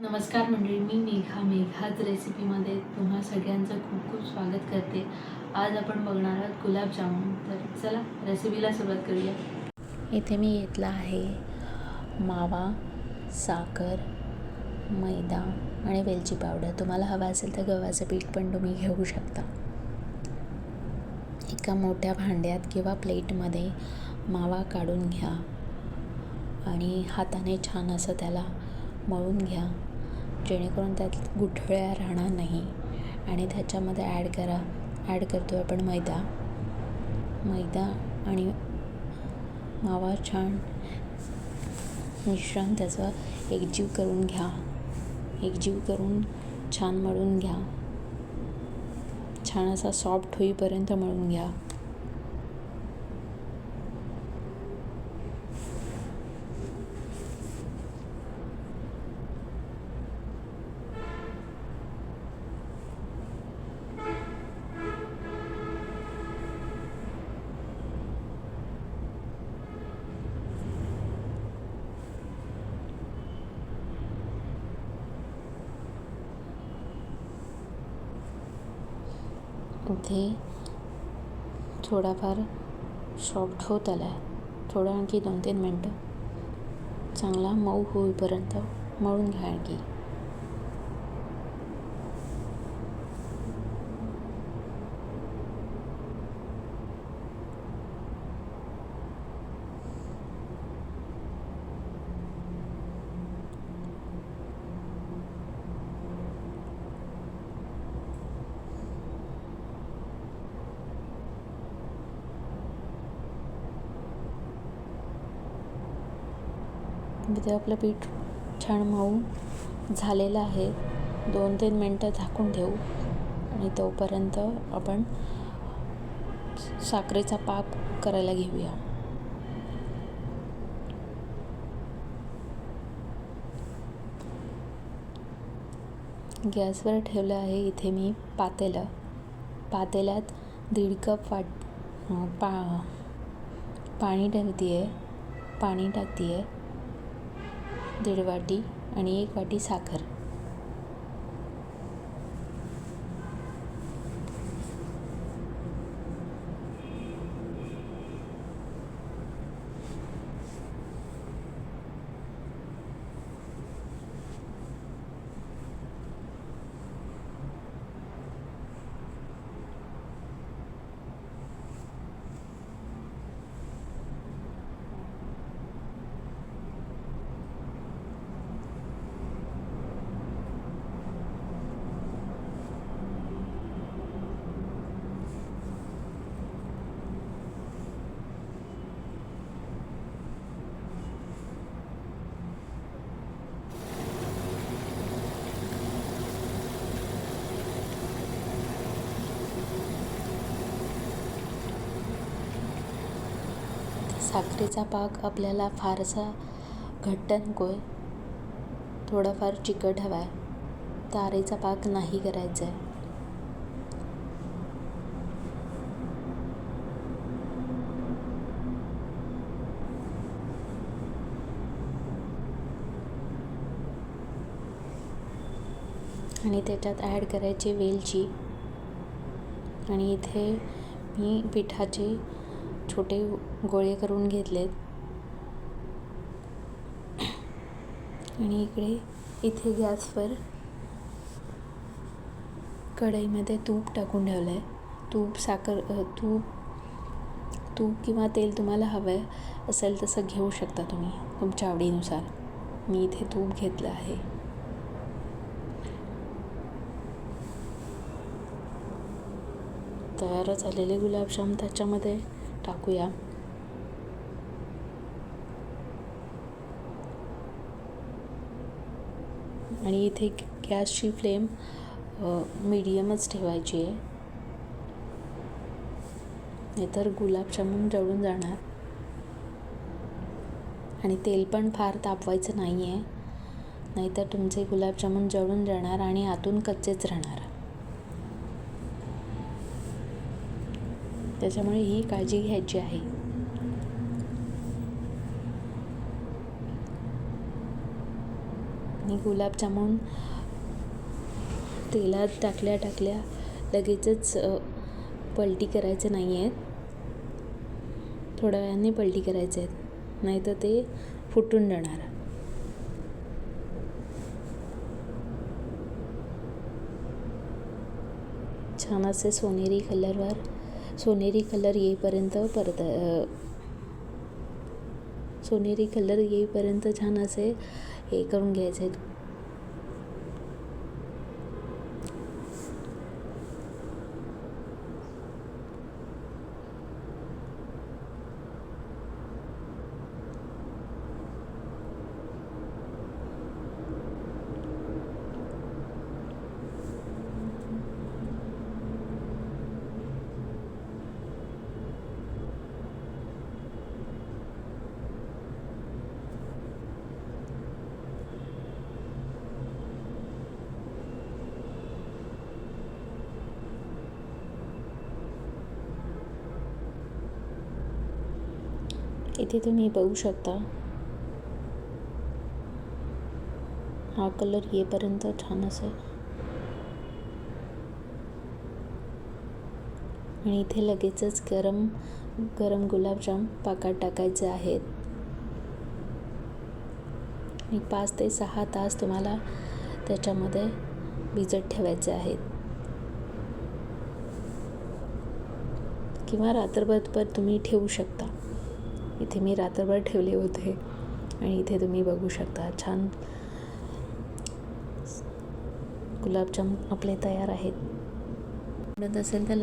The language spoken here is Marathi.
नमस्कार मंडळी, मी मेघाज रेसिपीमध्ये तुम्हा सगळ्यांचं खूप खूप स्वागत करते. आज आपण बघणार आहोत गुलाबजामुन. तर चला रेसिपीला सुरुवात करूया. इथे मी घेतला आहे मावा, साखर, मैदा आणि वेलची पावडर. तुम्हाला हवा असेल तर गव्हाचं पीठ पण तुम्ही घेऊ शकता. एका मोठ्या भांड्यात किंवा प्लेटमध्ये मावा काढून घ्या आणि हाताने छान असं त्याला मळून घ्या, जेणेकरून त्यात गुठळ्या राहणार नाही. आणि त्याच्यामध्ये ॲड करतो आपण मैदा आणि मावा छान मिश्रण त्याचं एकजीव करून छान मळून घ्या. छान असा सॉफ्ट होईपर्यंत मळून घ्या. इथे थोडाफार सॉफ्ट होत आला आहे. थोडं आणखी 2-3 मिनटं चांगला मऊ होईपर्यंत मळून घ्या. आणखी इथे आपलं पीठ छान मऊ झालेलं आहे. 2-3 मिनटं झाकून ठेवू आणि तोपर्यंत आपण साखरेचा पाक करायला घेऊया. गॅसवर ठेवलं आहे इथे मी पातेल्यात 1.5 कप पाणी टाकते आहे. 1.5 वाटी आणि 1 वाटी साखर. साखरेचा पाक आपल्याला फारसा घट्ट नको आहे, थोडाफार चिकट हवा आहे. तारेचा पाक नाही करायचा आहे. आणि त्याच्यात ॲड करायची वेलची. आणि इथे मी पिठाचे छोटे गोळे करून घेतलेत. आणि इथे गॅसवर कढईमध्ये तूप टाकून ठेवलं आहे. तूप किंवा तेल तुम्हाला हवं असेल तसं घेऊ शकता तुम्ही तुमच्या आवडीनुसार. मी इथे तूप घेतलं आहे. तयार झालेले गुलाबजाम त्याच्यामध्ये टाकूया. आणि इथे गॅसची फ्लेम मीडियमच ठेवायची आहे, नाहीतर गुलाबजामुन जळून जाणार. आणि तेल पण फार तापवायचं नाही आहे, नाहीतर तुमचे गुलाबजामुन जळून जाणार आणि आतून कच्चेच राहणार. त्याच्यामुळे ही काळजी घ्यायची आहे. आणि गुलाबजामुन तेलात टाकल्या लगेचच पलटी करायचे नाही आहेत, थोड्या वेळाने पलटी करायचे आहेत, नाहीतर ते फुटून जाणार. छान असे सोनेरी कलर येईपर्यंत छान असे हे करून घ्यायचे. इथे तुम्ही बघू शकता, हा कलर येईपर्यंत छान असेल. आणि इथे लगेचच गरम गुलाबजाम पाकात टाकायचे आहेत. आणि 5 ते 6 तास तुम्हाला त्याच्यामध्ये भिजत ठेवायचे आहेत, किंवा रात्रभर तुम्ही ठेवू शकता. इथे मी रात्रभर ठेवले होते आणि इथे तुम्ही बघू शकता छान गुलाबजाम आपले तयार आहेत. आवडत असेल तर